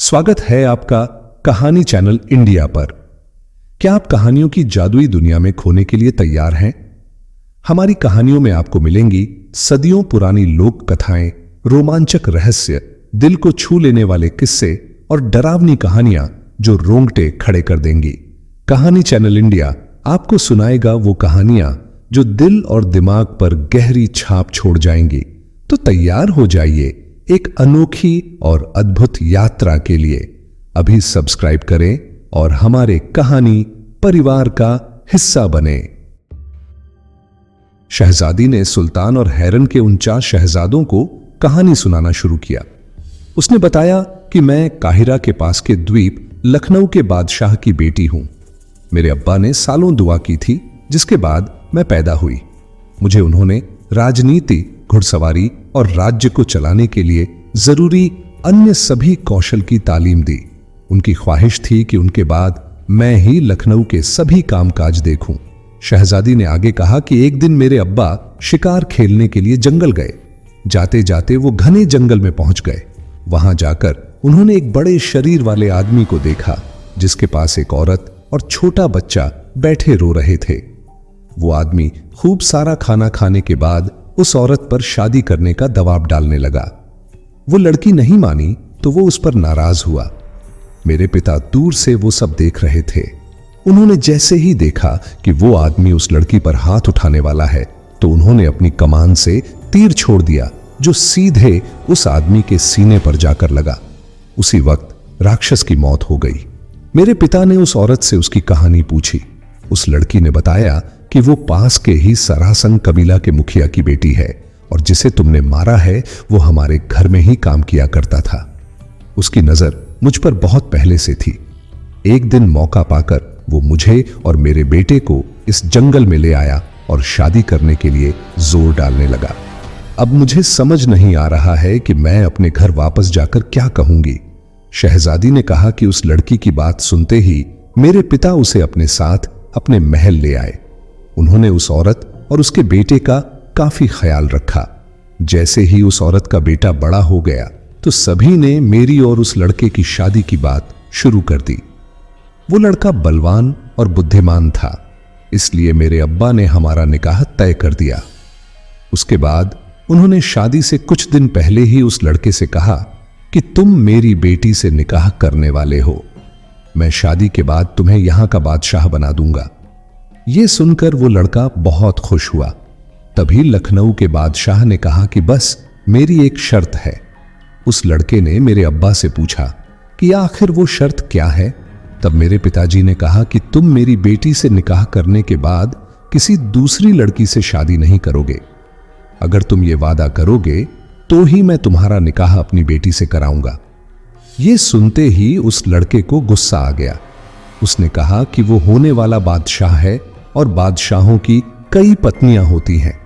स्वागत है आपका कहानी चैनल इंडिया पर। क्या आप कहानियों की जादुई दुनिया में खोने के लिए तैयार हैं? हमारी कहानियों में आपको मिलेंगी सदियों पुरानी लोक कथाएं, रोमांचक रहस्य, दिल को छू लेने वाले किस्से और डरावनी कहानियां जो रोंगटे खड़े कर देंगी। कहानी चैनल इंडिया आपको सुनाएगा वो कहानियां जो दिल और दिमाग पर गहरी छाप छोड़ जाएंगी। तो तैयार हो जाइए एक अनोखी और अद्भुत यात्रा के लिए। अभी सब्सक्राइब करें और हमारे कहानी परिवार का हिस्सा बने। शहजादी ने सुल्तान और हैरन के 49 शहजादों को कहानी सुनाना शुरू किया। उसने बताया कि मैं काहिरा के पास के द्वीप लखनऊ के बादशाह की बेटी हूं। मेरे अब्बा ने सालों दुआ की थी, जिसके बाद मैं पैदा हुई। मुझे उन्होंने राजनीति, घुड़सवारी और राज्य को चलाने के लिए जरूरी अन्य सभी कौशल की तालीम दी। उनकी ख्वाहिश थी कि उनके बाद मैं ही लखनऊ के सभी कामकाज देखूं। शहजादी ने आगे कहा कि एक दिन मेरे अब्बा शिकार खेलने के लिए जंगल गए। जाते जाते वो घने जंगल में पहुंच गए। वहां जाकर उन्होंने एक बड़े शरीर वाले आदमी को देखा, जिसके पास एक औरत और छोटा बच्चा बैठे रो रहे थे। वो आदमी खूब सारा खाना खाने के बाद उस औरत पर शादी करने का दबाव डालने लगा। वो लड़की नहीं मानी तो वो उस पर नाराज हुआ। मेरे पिता दूर से वो सब देख रहे थे। उन्होंने जैसे ही देखा कि वो आदमी उस लड़की पर हाथ उठाने वाला है, तो उन्होंने अपनी कमान से तीर छोड़ दिया, जो सीधे उस आदमी के सीने पर जाकर लगा। उसी वक्त राक्षस की मौत हो गई। मेरे पिता ने उस औरत से उसकी कहानी पूछी। उस लड़की ने बताया कि वो पास के ही सरासन कबीला के मुखिया की बेटी है और जिसे तुमने मारा है वो हमारे घर में ही काम किया करता था। उसकी नजर मुझ पर बहुत पहले से थी। एक दिन मौका पाकर वो मुझे और मेरे बेटे को इस जंगल में ले आया और शादी करने के लिए जोर डालने लगा। अब मुझे समझ नहीं आ रहा है कि मैं अपने घर वापस जाकर क्या कहूंगी। शहजादी ने कहा कि उस लड़की की बात सुनते ही मेरे पिता उसे अपने साथ अपने महल ले आए। उन्होंने उस औरत और उसके बेटे का काफी ख्याल रखा। जैसे ही उस औरत का बेटा बड़ा हो गया तो सभी ने मेरी और उस लड़के की शादी की बात शुरू कर दी। वो लड़का बलवान और बुद्धिमान था, इसलिए मेरे अब्बा ने हमारा निकाह तय कर दिया। उसके बाद उन्होंने शादी से कुछ दिन पहले ही उस लड़के से कहा कि तुम मेरी बेटी से निकाह करने वाले हो। मैं शादी के बाद तुम्हें यहां का बादशाह बना दूंगा। यह सुनकर वो लड़का बहुत खुश हुआ। तभी लखनऊ के बादशाह ने कहा कि बस मेरी एक शर्त है। उस लड़के ने मेरे अब्बा से पूछा कि आखिर वो शर्त क्या है। तब मेरे पिताजी ने कहा कि तुम मेरी बेटी से निकाह करने के बाद किसी दूसरी लड़की से शादी नहीं करोगे। अगर तुम ये वादा करोगे तो ही मैं तुम्हारा निकाह अपनी बेटी से कराऊंगा। ये सुनते ही उस लड़के को गुस्सा आ गया। उसने कहा कि वो होने वाला बादशाह है और बादशाहों की कई पत्नियां होती हैं।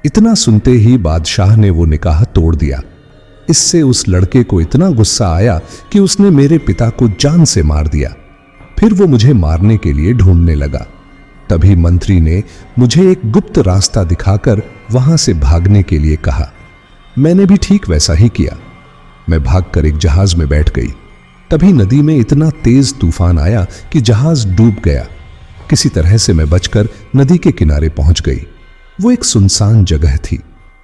इतना सुनते ही बादशाह ने वो निकाह तोड़ दिया। इससे उस लड़के को इतना गुस्सा आया कि उसने मेरे पिता को जान से मार दिया। फिर वो मुझे मारने के लिए ढूंढने लगा। तभी मंत्री ने मुझे एक गुप्त रास्ता दिखाकर वहां से भागने के लिए कहा। मैंने भी ठीक वैसा ही किया। मैं भागकर एक जहाज में बैठ गई। तभी नदी में इतना तेज तूफान आया कि जहाज डूब गया। किसी तरह से मैं बचकर नदी के किनारे पहुंच गई। वो एक सुनसान जगह थी।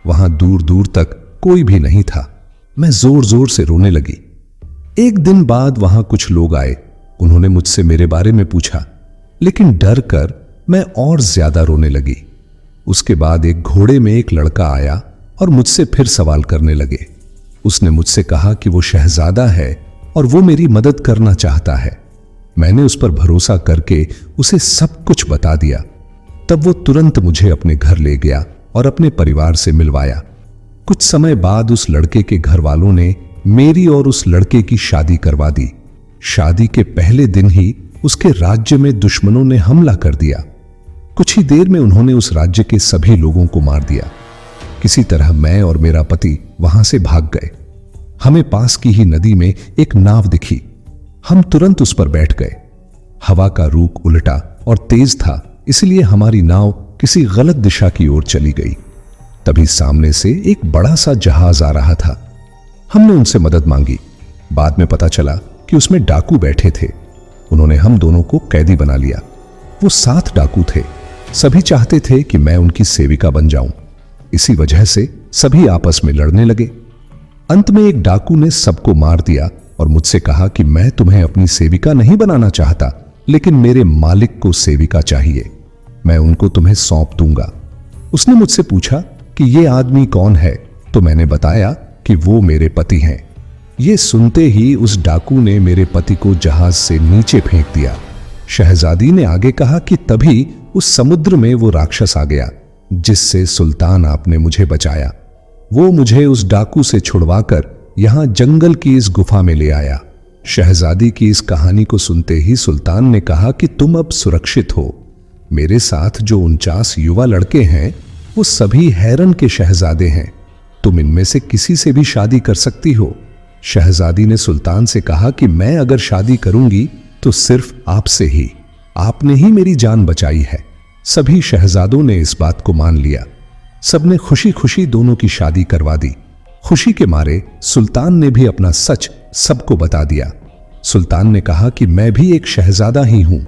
वहां दूर दूर तक कोई भी नहीं था। मैं जोर जोर से रोने लगी। एक दिन बाद वहां कुछ लोग आए। उन्होंने मुझसे मेरे बारे में पूछा, लेकिन डर कर मैं और ज्यादा रोने लगी। उसके बाद एक घोड़े में एक लड़का आया और मुझसे फिर सवाल करने लगे। उसने मुझसे कहा कि वो शहजादा है और वो मेरी मदद करना चाहता है। मैंने उस पर भरोसा करके उसे सब कुछ बता दिया। तब वो तुरंत मुझे अपने घर ले गया और अपने परिवार से मिलवाया। कुछ समय बाद उस लड़के के घर वालों ने मेरी और उस लड़के की शादी करवा दी। शादी के पहले दिन ही उसके राज्य में दुश्मनों ने हमला कर दिया। कुछ ही देर में उन्होंने उस राज्य के सभी लोगों को मार दिया। किसी तरह मैं और मेरा पति वहां से भाग गए। हमें पास की ही नदी में एक नाव दिखी। हम तुरंत उस पर बैठ गए। हवा का रुख उल्टा और तेज था, इसलिए हमारी नाव किसी गलत दिशा की ओर चली गई। तभी सामने से एक बड़ा सा जहाज आ रहा था। हमने उनसे मदद मांगी। बाद में पता चला कि उसमें डाकू बैठे थे। उन्होंने हम दोनों को कैदी बना लिया। वो 7 डाकू थे। सभी चाहते थे कि मैं उनकी सेविका बन जाऊं। इसी वजह से सभी आपस में लड़ने लगे। अंत में एक डाकू ने सबको मार दिया और मुझसे कहा कि मैं तुम्हें अपनी सेविका नहीं बनाना चाहता, लेकिन मेरे मालिक को सेविका चाहिए। मैं उनको तुम्हें सौंप दूंगा। उसने मुझसे पूछा कि ये आदमी कौन है, तो मैंने बताया कि वो मेरे पति हैं। ये सुनते ही उस डाकू ने मेरे पति को जहाज से नीचे फेंक दिया। शहजादी ने आगे कहा कि तभी उस समुद्र में वो राक्षस आ गया जिससे सुल्तान आपने मुझे बचाया। वो मुझे उस डाकू से छुड़वाकर यहां जंगल की इस गुफा में ले आया। शहजादी की इस कहानी को सुनते ही सुल्तान ने कहा कि तुम अब सुरक्षित हो। मेरे साथ जो 49 युवा लड़के हैं वो सभी हैरन के शहजादे हैं। तुम इनमें से किसी से भी शादी कर सकती हो। शहजादी ने सुल्तान से कहा कि मैं अगर शादी करूंगी तो सिर्फ आपसे ही। आपने ही मेरी जान बचाई है। सभी शहजादों ने इस बात को मान लिया। सबने खुशी खुशी दोनों की शादी करवा दी। खुशी के मारे सुल्तान ने भी अपना सच सबको बता दिया। सुल्तान ने कहा कि मैं भी एक शहजादा ही हूं।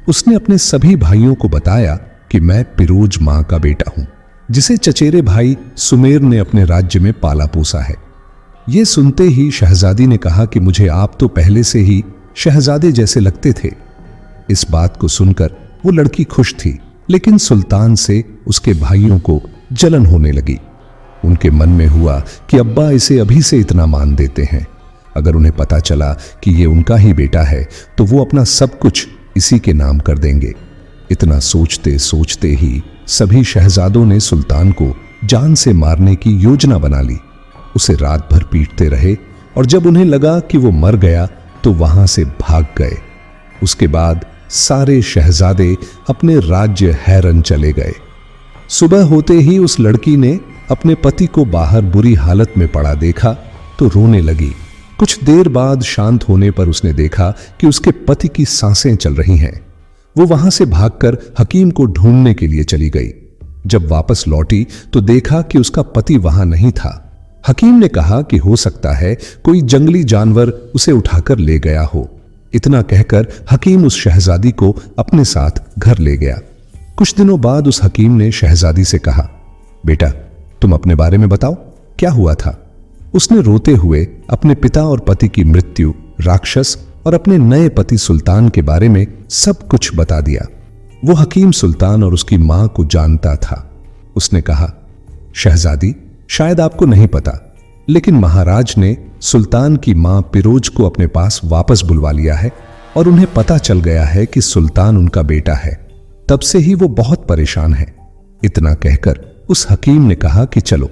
उसने अपने सभी भाइयों को बताया कि मैं पिरोज मां का बेटा हूं, जिसे चचेरे भाई सुमेर ने अपने राज्य में पाला पोसा है। यह सुनते ही शहजादी ने कहा कि मुझे आप तो पहले से ही शहजादे जैसे लगते थे। इस बात को सुनकर वो लड़की खुश थी, लेकिन सुल्तान से उसके भाइयों को जलन होने लगी। उनके मन में हुआ कि अब्बा इसे अभी से इतना मान देते हैं। अगर उन्हें पता चला कि ये उनका ही बेटा है तो वो अपना सब कुछ इसी के नाम कर देंगे। इतना सोचते सोचते ही सभी शहजादों ने सुल्तान को जान से मारने की योजना बना ली। उसे रात भर पीटते रहे और जब उन्हें लगा कि वो मर गया तो वहां से भाग गए। उसके बाद सारे शहजादे अपने राज्य हैरन चले गए। सुबह होते ही उस लड़की ने अपने पति को बाहर बुरी हालत में पड़ा देखा तो रोने लगी। कुछ देर बाद शांत होने पर उसने देखा कि उसके पति की सांसें चल रही हैं। वो वहां से भागकर हकीम को ढूंढने के लिए चली गई। जब वापस लौटी तो देखा कि उसका पति वहां नहीं था। हकीम ने कहा कि हो सकता है कोई जंगली जानवर उसे उठाकर ले गया हो। इतना कहकर हकीम उस शहजादी को अपने साथ घर ले गया। कुछ दिनों बाद उस हकीम ने शहजादी से कहा, बेटा तुम अपने बारे में बताओ, क्या हुआ था? उसने रोते हुए अपने पिता और पति की मृत्यु, राक्षस और अपने नए पति सुल्तान के बारे में सब कुछ बता दिया। वो हकीम सुल्तान और उसकी मां को जानता था। उसने कहा, शहजादी शायद आपको नहीं पता, लेकिन महाराज ने सुल्तान की मां पिरोज को अपने पास वापस बुलवा लिया है और उन्हें पता चल गया है कि सुल्तान उनका बेटा है। तब से ही वो बहुत परेशान है। इतना कहकर उस हकीम ने कहा कि चलो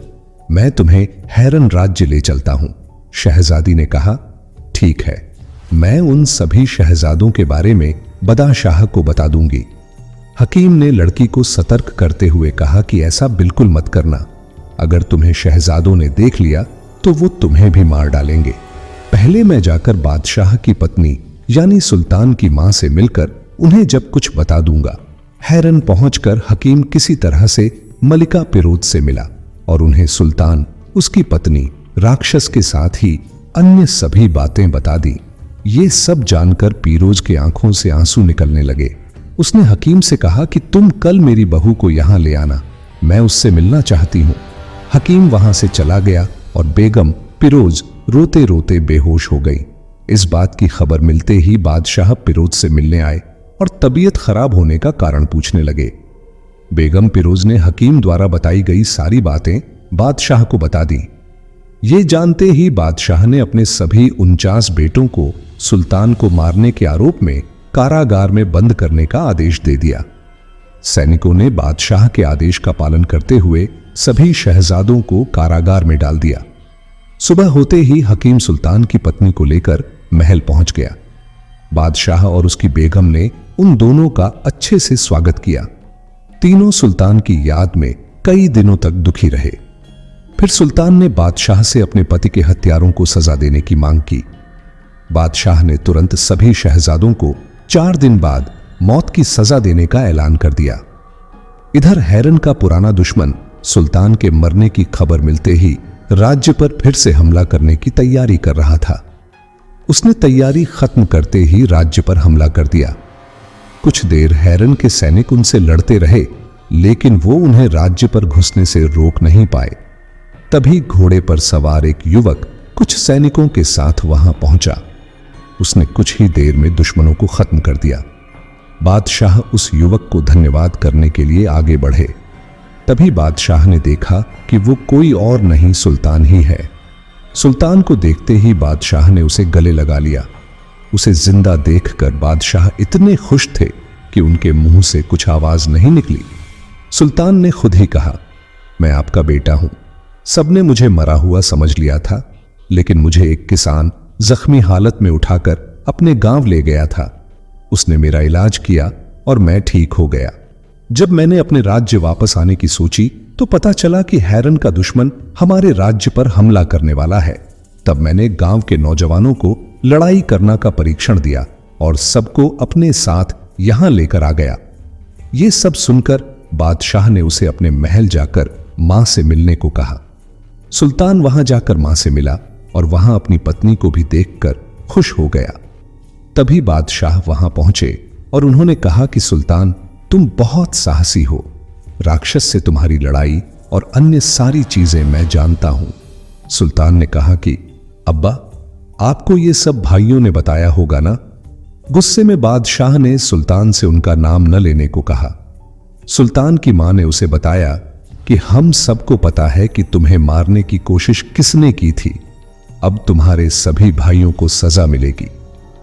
मैं तुम्हें हैरन राज्य ले चलता हूं। शहजादी ने कहा, ठीक है, मैं उन सभी शहजादों के बारे में बदाशाह को बता दूंगी। हकीम ने लड़की को सतर्क करते हुए कहा कि ऐसा बिल्कुल मत करना। अगर तुम्हें शहजादों ने देख लिया तो वो तुम्हें भी मार डालेंगे। पहले मैं जाकर बादशाह की पत्नी यानी सुल्तान की मां से मिलकर उन्हें जब कुछ बता दूंगा। हैरन पहुंचकर हकीम किसी तरह से मलिका पिरोज से मिला और उन्हें सुल्तान, उसकी पत्नी, राक्षस के साथ ही अन्य सभी बातें बता दी। ये सब जानकर पिरोज के आंखों से आंसू निकलने लगे। उसने हकीम से कहा कि तुम कल मेरी बहू को यहां ले आना, मैं उससे मिलना चाहती हूं। हकीम वहां से चला गया और बेगम पिरोज रोते रोते बेहोश हो गई। इस बात की खबर मिलते ही बादशाह पिरोज से मिलने आए और तबीयत खराब होने का कारण पूछने लगे। बेगम पिरोज ने हकीम द्वारा बताई गई सारी बातें बादशाह को बता दी। ये जानते ही बादशाह ने अपने सभी 49 बेटों को सुल्तान को मारने के आरोप में कारागार में बंद करने का आदेश दे दिया। सैनिकों ने बादशाह के आदेश का पालन करते हुए सभी शहजादों को कारागार में डाल दिया। सुबह होते ही हकीम सुल्तान की पत्नी को लेकर महल पहुंच गया। बादशाह और उसकी बेगम ने उन दोनों का अच्छे से स्वागत किया। तीनों सुल्तान की याद में कई दिनों तक दुखी रहे। फिर सुल्तान ने बादशाह से अपने पति के हत्यारों को सजा देने की मांग की। बादशाह ने तुरंत सभी शहजादों को 4 दिन बाद मौत की सजा देने का ऐलान कर दिया। इधर हैरन का पुराना दुश्मन सुल्तान के मरने की खबर मिलते ही राज्य पर फिर से हमला करने की तैयारी कर रहा था। उसने तैयारी खत्म करते ही राज्य पर हमला कर दिया। कुछ देर हैरन के सैनिक उनसे लड़ते रहे, लेकिन वो उन्हें राज्य पर घुसने से रोक नहीं पाए। तभी घोड़े पर सवार एक युवक कुछ सैनिकों के साथ वहां पहुंचा। उसने कुछ ही देर में दुश्मनों को खत्म कर दिया। बादशाह उस युवक को धन्यवाद करने के लिए आगे बढ़े। तभी बादशाह ने देखा कि वो कोई और नहीं, सुल्तान ही है। सुल्तान को देखते ही बादशाह ने उसे गले लगा लिया। उसे जिंदा देखकर बादशाह इतने खुश थे कि उनके मुंह से कुछ आवाज नहीं निकली। सुल्तान ने खुद ही कहा, मैं आपका बेटा हूं। सबने मुझे मरा हुआ समझ लिया था, लेकिन मुझे एक किसान जख्मी हालत में उठाकर अपने गांव ले गया था। उसने मेरा इलाज किया और मैं ठीक हो गया। जब मैंने अपने राज्य वापस आने की सोची तो पता चला कि हैरन का दुश्मन हमारे राज्य पर हमला करने वाला है। तब मैंने गांव के नौजवानों को लड़ाई करना का परीक्षण दिया और सबको अपने साथ यहां लेकर आ गया। ये सब सुनकर बादशाह ने उसे अपने महल जाकर मां से मिलने को कहा। सुल्तान वहां जाकर मां से मिला और वहां अपनी पत्नी को भी देखकर खुश हो गया। तभी बादशाह वहां पहुंचे और उन्होंने कहा कि सुल्तान, तुम बहुत साहसी हो। राक्षस से तुम्हारी लड़ाई और अन्य सारी चीजें मैं जानता हूं। सुल्तान ने कहा कि अब्बा, आपको ये सब भाइयों ने बताया होगा ना। गुस्से में बादशाह ने सुल्तान से उनका नाम न लेने को कहा। सुल्तान की मां ने उसे बताया कि हम सबको पता है कि तुम्हें मारने की कोशिश किसने की थी। अब तुम्हारे सभी भाइयों को सजा मिलेगी।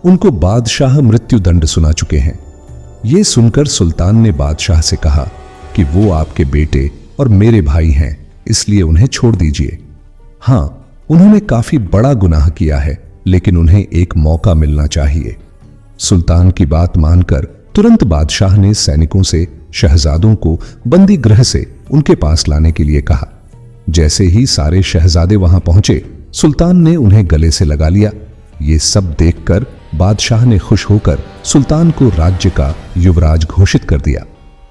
उनको बादशाह मृत्यु दंड सुना चुके हैं। यह सुनकर सुल्तान ने बादशाह से कहा कि वो आपके बेटे और मेरे भाई हैं, इसलिए उन्हें छोड़ दीजिए। हां, उन्होंने काफी बड़ा गुनाह किया है, लेकिन उन्हें एक मौका मिलना चाहिए। सुल्तान की बात मानकर तुरंत बादशाह ने सैनिकों से शहजादों को बंदी गृह से उनके पास लाने के लिए कहा। जैसे ही सारे शहजादे वहां पहुंचे, सुल्तान ने उन्हें गले से लगा लिया। ये सब देखकर बादशाह ने खुश होकर सुल्तान को राज्य का युवराज घोषित कर दिया।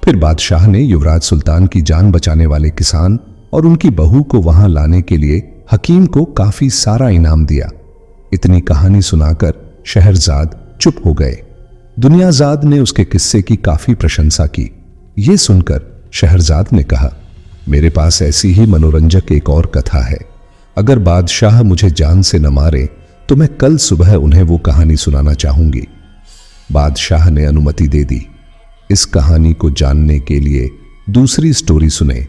फिर बादशाह ने युवराज सुल्तान की जान बचाने वाले किसान और उनकी बहू को वहां लाने के लिए हकीम को काफी सारा इनाम दिया। इतनी कहानी सुनाकर शहरजाद चुप हो गए। दुनियाजाद ने उसके किस्से की काफी प्रशंसा की। ये सुनकर शहरजाद ने कहा, मेरे पास ऐसी ही मनोरंजक एक और कथा है। अगर बादशाह मुझे जान से न मारे तो मैं कल सुबह उन्हें वो कहानी सुनाना चाहूंगी। बादशाह ने अनुमति दे दी। इस कहानी को जानने के लिए दूसरी स्टोरी सुने।